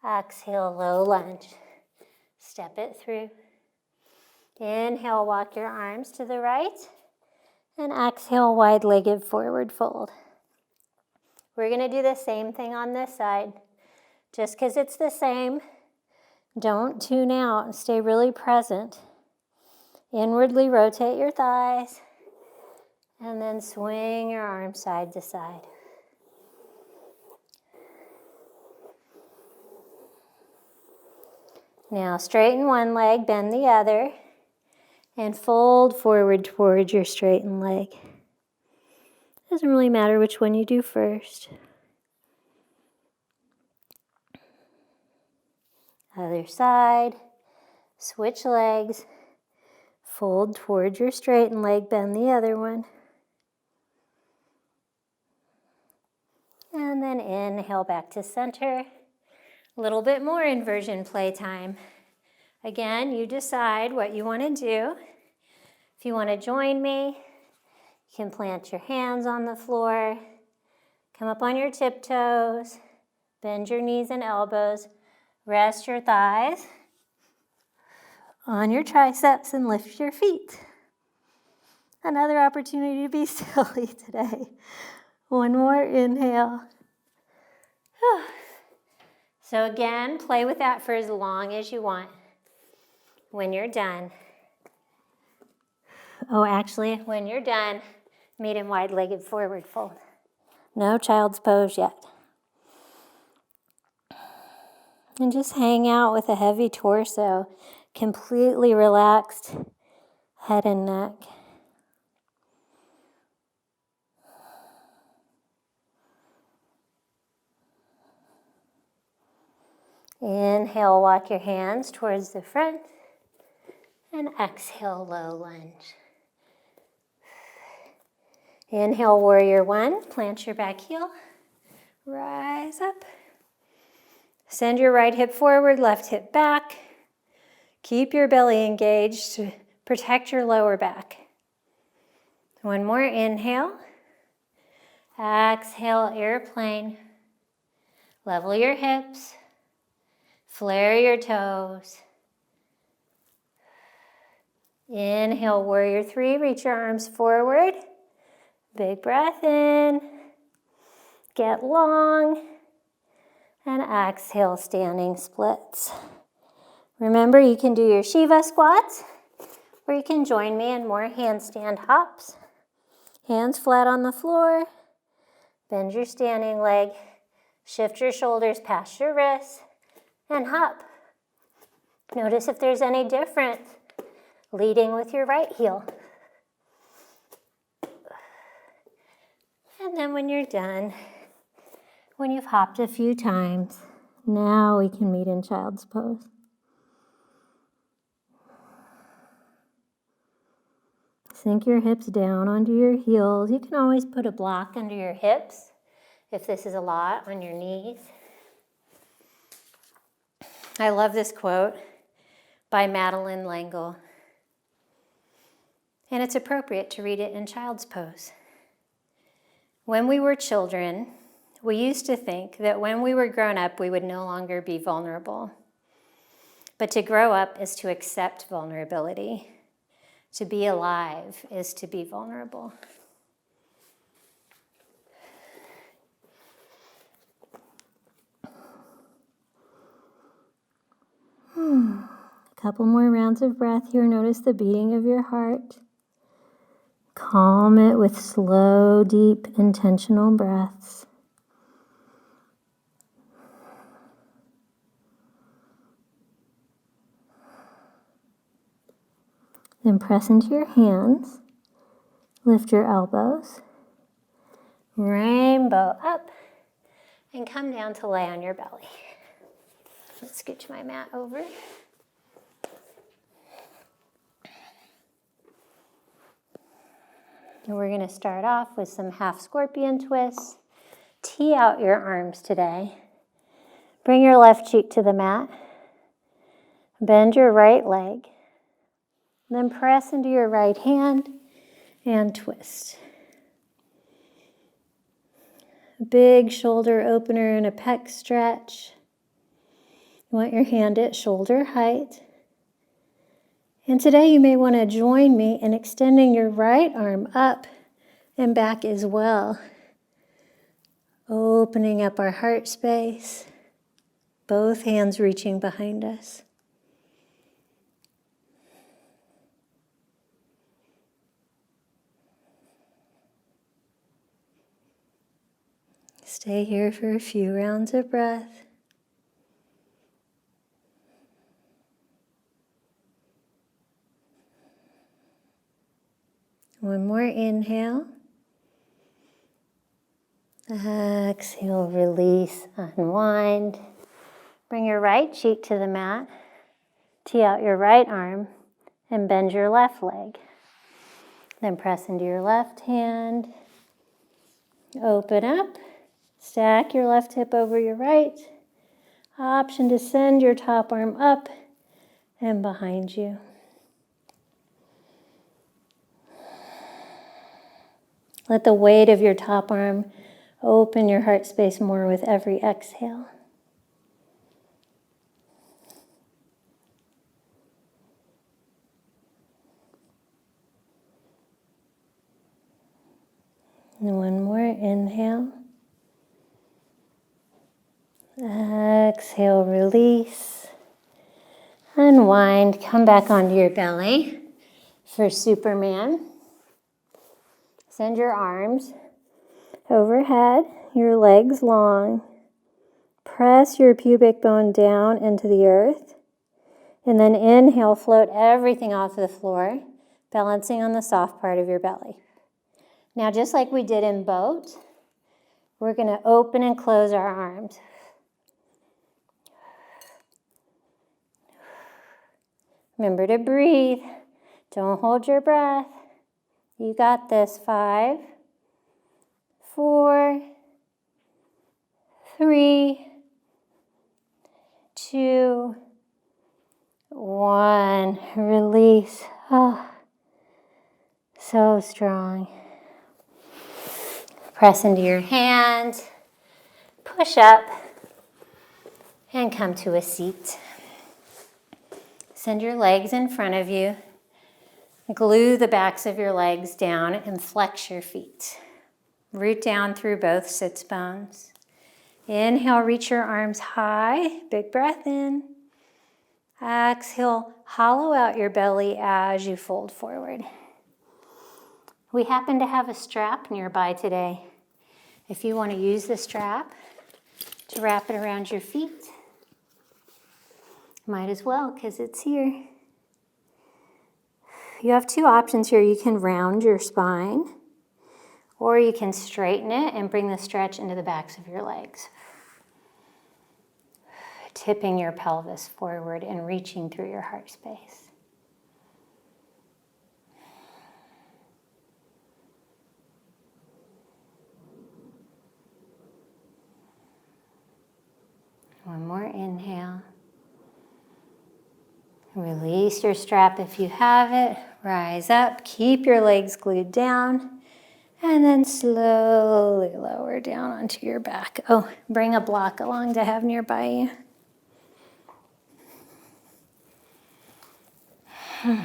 Exhale, low lunge. Step it through. Inhale, walk your arms to the right. And exhale, wide-legged forward fold. We're going to do the same thing on this side. Just because it's the same, don't tune out. Stay really present. Inwardly rotate your thighs. And then swing your arms side to side. Now straighten one leg, bend the other, and fold forward towards your straightened leg. Doesn't really matter which one you do first. Other side, switch legs, fold towards your straightened leg, bend the other one. And then inhale back to center. A little bit more inversion playtime. Again, you decide what you want to do. If you want to join me, you can plant your hands on the floor, come up on your tiptoes, bend your knees and elbows, rest your thighs on your triceps and lift your feet. Another opportunity to be silly today. One more inhale. So again, play with that for as long as you want. When you're done. Oh, actually, when you're done, medium wide-legged forward fold. No child's pose yet. And just hang out with a heavy torso, completely relaxed head and neck. Inhale, walk your hands towards the front. And exhale, low lunge. Inhale, warrior one. Plant your back heel. Rise up. Send your right hip forward, left hip back. Keep your belly engaged to protect your lower back. One more inhale. Exhale, airplane. Level your hips. Flare your toes. Inhale, warrior three. Reach your arms forward. Big breath in. Get long. And exhale, standing splits. Remember, you can do your Shiva squats, or you can join me in more handstand hops. Hands flat on the floor. Bend your standing leg. Shift your shoulders past your wrists. And hop. Notice if there's any difference. Leading with your right heel. And then when you're done, when you've hopped a few times, now we can meet in child's pose. Sink your hips down onto your heels. You can always put a block under your hips if this is a lot on your knees. I love this quote by Madeleine L'Engle. And it's appropriate to read it in child's pose. When we were children, we used to think that when we were grown up, we would no longer be vulnerable. But to grow up is to accept vulnerability. To be alive is to be vulnerable. A couple more rounds of breath here. Notice the beating of your heart. Calm it with slow, deep, intentional breaths. Then press into your hands. Lift your elbows. Rainbow up. And come down to lay on your belly. Let's scooch my mat over. And we're going to start off with some half scorpion twists. Tee out your arms today. Bring your left cheek to the mat. Bend your right leg. Then press into your right hand and twist. A big shoulder opener and a pec stretch. You want your hand at shoulder height. And today you may want to join me in extending your right arm up and back as well. Opening up our heart space. Both hands reaching behind us. Stay here for a few rounds of breath. One more inhale. Exhale, release, unwind. Bring your right cheek to the mat. Tee out your right arm and bend your left leg. Then press into your left hand. Open up. Stack your left hip over your right. Option to send your top arm up and behind you. Let the weight of your top arm open your heart space more with every exhale. And one more inhale. Exhale, release. Unwind, come back onto your belly for Superman. Send your arms overhead, your legs long. Press your pubic bone down into the earth. And then inhale, float everything off the floor, balancing on the soft part of your belly. Now, just like we did in boat, we're going to open and close our arms. Remember to breathe. Don't hold your breath. You got this. 5, 4, 3, 2, 1. Release. Oh, so strong. Press into your hand. Push up and come to a seat. Send your legs in front of you. Glue the backs of your legs down and flex your feet. Root down through both sits bones. Inhale, reach your arms high. Big breath in. Exhale, hollow out your belly as you fold forward. We happen to have a strap nearby today. If you want to use the strap to wrap it around your feet, might as well because it's here. You have two options here. You can round your spine, or you can straighten it and bring the stretch into the backs of your legs. Tipping your pelvis forward and reaching through your heart space. One more inhale. Release your strap if you have it. Rise up, keep your legs glued down, and then slowly lower down onto your back. Oh, bring a block along to have nearby you.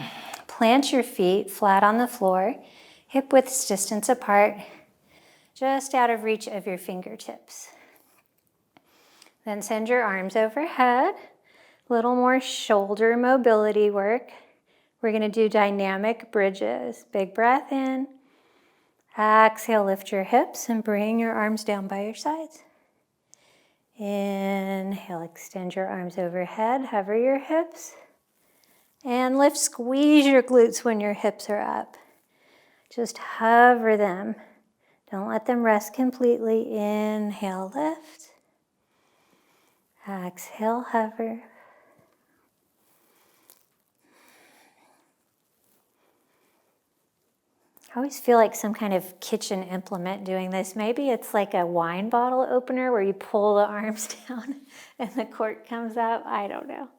Plant your feet flat on the floor, hip width distance apart, just out of reach of your fingertips. Then send your arms overhead. A little more shoulder mobility work. We're going to do dynamic bridges. Big breath in. Exhale, lift your hips and bring your arms down by your sides. Inhale, extend your arms overhead, hover your hips. And lift, squeeze your glutes when your hips are up. Just hover them. Don't let them rest completely. Inhale, lift. Exhale, hover. I always feel like some kind of kitchen implement doing this. Maybe it's like a wine bottle opener where you pull the arms down and the cork comes up. I don't know.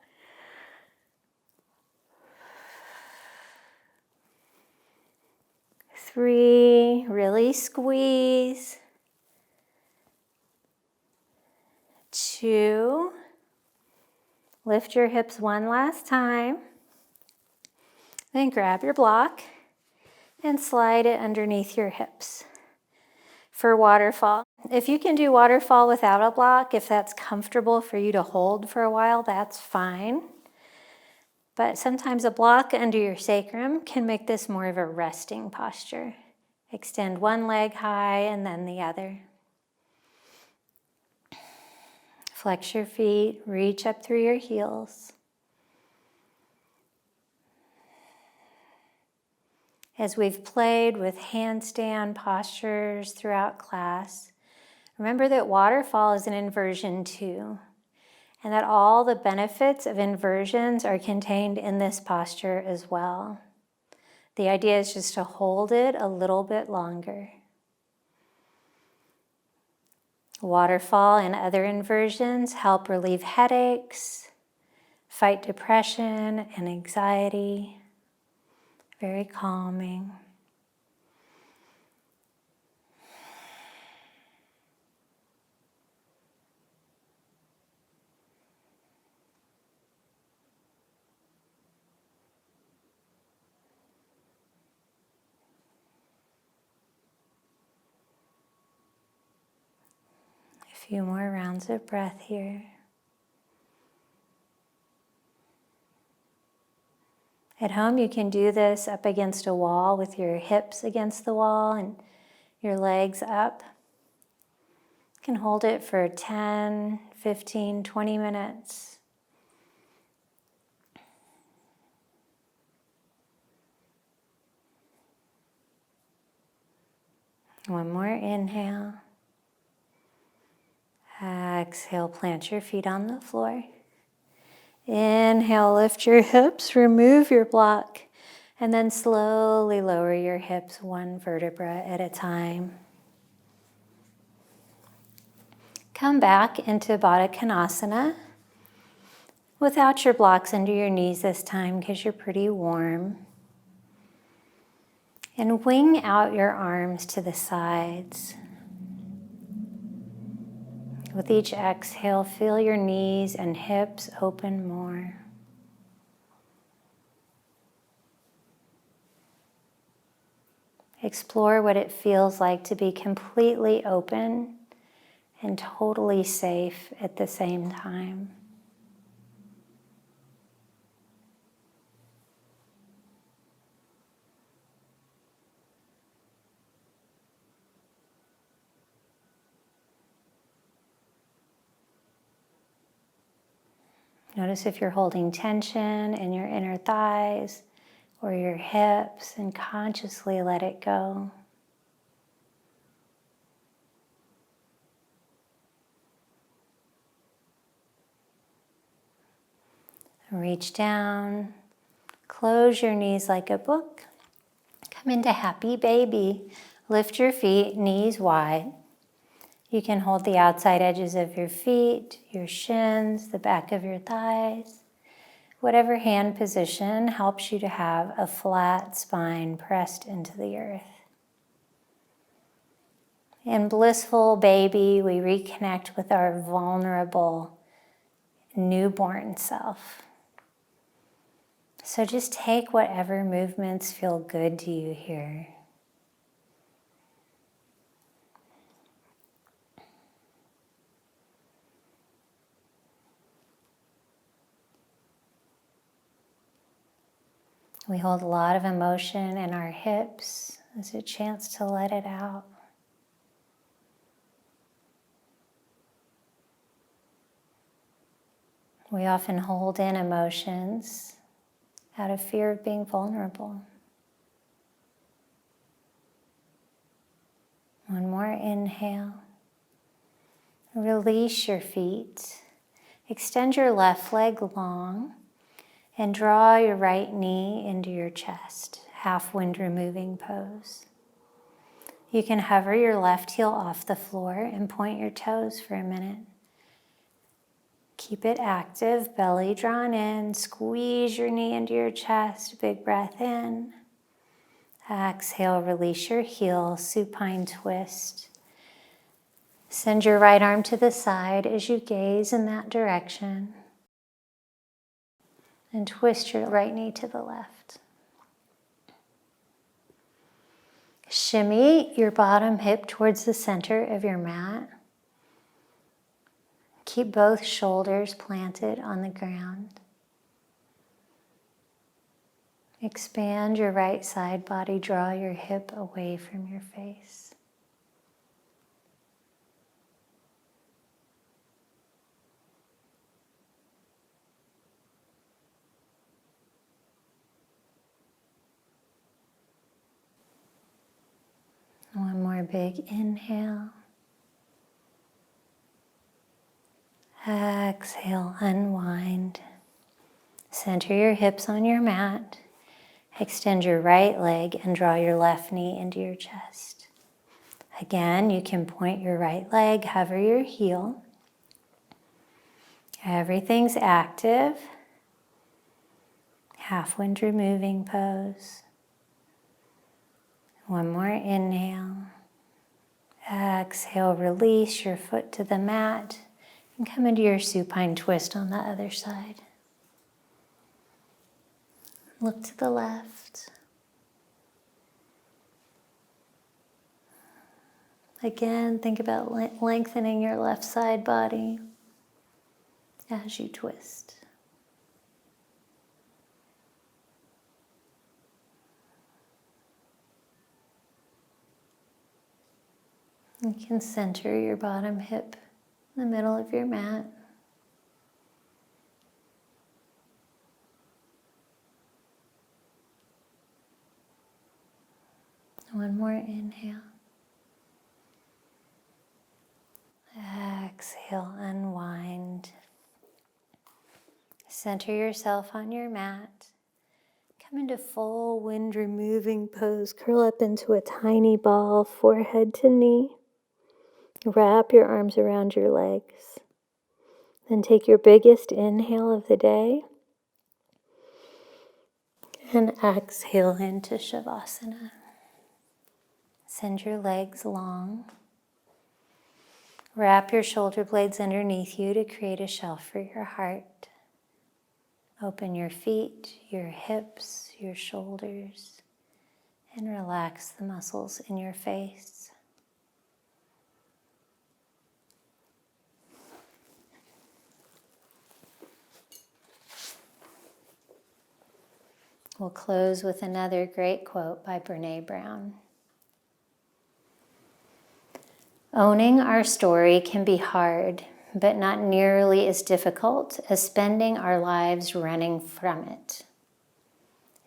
Three, really squeeze. 2, lift your hips one last time. Then grab your block and slide it underneath your hips. For waterfall, if you can do waterfall without a block, if that's comfortable for you to hold for a while, that's fine. But sometimes a block under your sacrum can make this more of a resting posture. Extend one leg high and then the other. Flex your feet, reach up through your heels. As we've played with handstand postures throughout class, remember that waterfall is an inversion too, and that all the benefits of inversions are contained in this posture as well. The idea is just to hold it a little bit longer. Waterfall and other inversions help relieve headaches, fight depression and anxiety. Very calming. few more rounds of breath here. At home, you can do this up against a wall with your hips against the wall and your legs up. You can hold it for 10, 15, 20 minutes. One more inhale. Exhale, plant your feet on the floor. Inhale, lift your hips, remove your block, and then slowly lower your hips one vertebra at a time. Come back into Baddha Konasana without your blocks under your knees this time because you're pretty warm. And wing out your arms to the sides. With each exhale, feel your knees and hips open more. Explore what it feels like to be completely open and totally safe at the same time. Notice if you're holding tension in your inner thighs or your hips, and consciously let it go. Reach down, close your knees like a book. Come into happy baby. Lift your feet, knees wide. You can hold the outside edges of your feet, your shins, the back of your thighs. Whatever hand position helps you to have a flat spine pressed into the earth. In blissful baby, we reconnect with our vulnerable newborn self. So just take whatever movements feel good to you here. We hold a lot of emotion in our hips. There's a chance to let it out. We often hold in emotions out of fear of being vulnerable. One more inhale. Release your feet. Extend your left leg long and draw your right knee into your chest, half wind removing pose. You can hover your left heel off the floor and point your toes for a minute. Keep it active, belly drawn in, squeeze your knee into your chest, big breath in. Exhale, release your heel, supine twist. Send your right arm to the side as you gaze in that direction. And twist your right knee to the left. Shimmy your bottom hip towards the center of your mat. Keep both shoulders planted on the ground. Expand your right side body, draw your hip away from your face. One more big inhale. Exhale, unwind. Center your hips on your mat. Extend your right leg and draw your left knee into your chest. Again, you can point your right leg, hover your heel. Everything's active. Half wind removing pose. One more inhale. Exhale, release your foot to the mat and come into your supine twist on the other side. Look to the left. Again, think about lengthening your left side body as you twist. You can center your bottom hip in the middle of your mat. One more inhale. Exhale, unwind. Center yourself on your mat. Come into full wind removing pose. Curl up into a tiny ball, forehead to knee. Wrap your arms around your legs. Then take your biggest inhale of the day and exhale into Shavasana. Send your legs long. Wrap your shoulder blades underneath you to create a shelf for your heart. Open your feet, your hips, your shoulders, and relax the muscles in your face. We'll close with another great quote by Brené Brown. Owning our story can be hard, but not nearly as difficult as spending our lives running from it.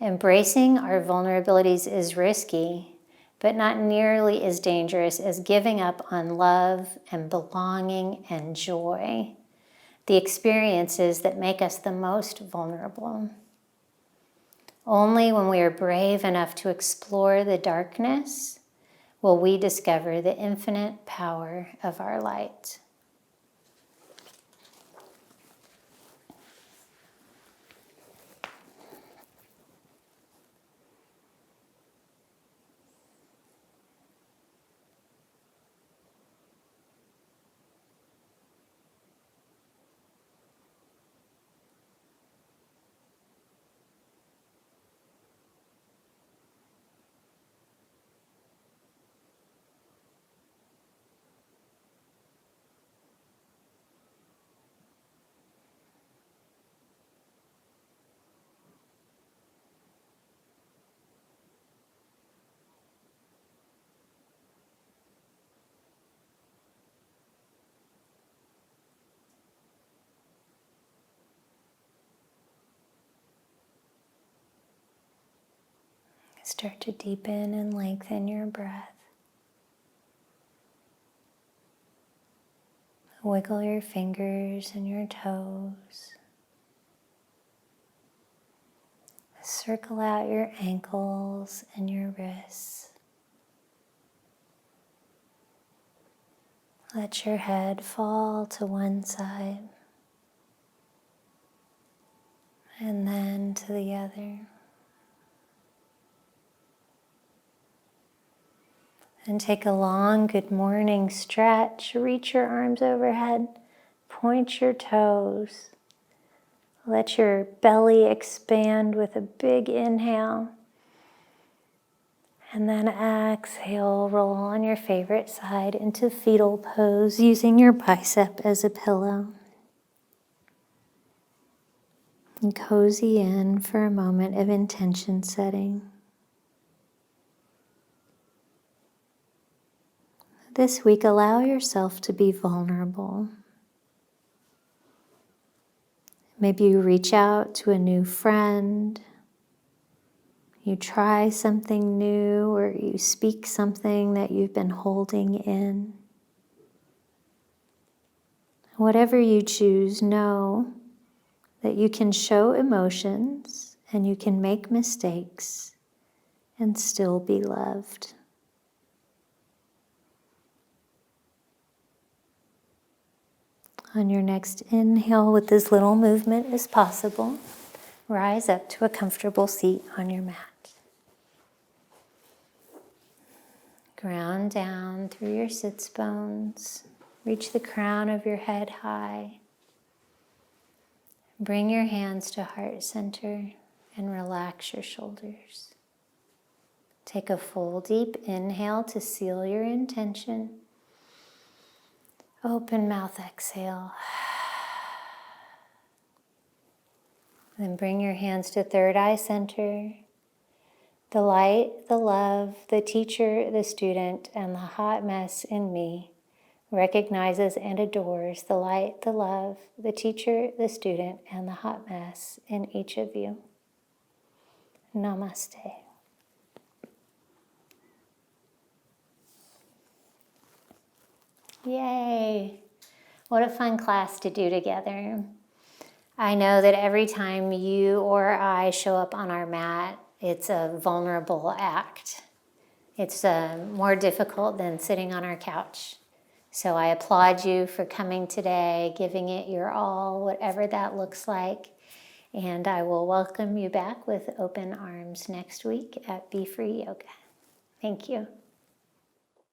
Embracing our vulnerabilities is risky, but not nearly as dangerous as giving up on love and belonging and joy, the experiences that make us the most vulnerable. Only when we are brave enough to explore the darkness will we discover the infinite power of our light. Start to deepen and lengthen your breath. Wiggle your fingers and your toes. Circle out your ankles and your wrists. Let your head fall to one side and then to the other. And take a long good morning stretch. Reach your arms overhead. Point your toes. Let your belly expand with a big inhale. And then exhale, roll on your favorite side into fetal pose using your bicep as a pillow. And cozy in for a moment of intention setting. This week, allow yourself to be vulnerable. Maybe you reach out to a new friend, you try something new, or you speak something that you've been holding in. Whatever you choose, know that you can show emotions and you can make mistakes and still be loved. On your next inhale, with as little movement as possible, rise up to a comfortable seat on your mat. Ground down through your sits bones. Reach the crown of your head high. Bring your hands to heart center and relax your shoulders. Take a full deep inhale to seal your intention. Open mouth exhale. Then bring your hands to third eye center. The light, the love, the teacher, the student, and the hot mess in me recognizes and adores the light, the love, the teacher, the student, and the hot mess in each of you. Namaste. Yay! What a fun class to do together. I know that every time you or I show up on our mat, it's a vulnerable act. It's more difficult than sitting on our couch. So I applaud you for coming today, giving it your all, whatever that looks like. And I will welcome you back with open arms next week at Be Free Yoga. Thank you.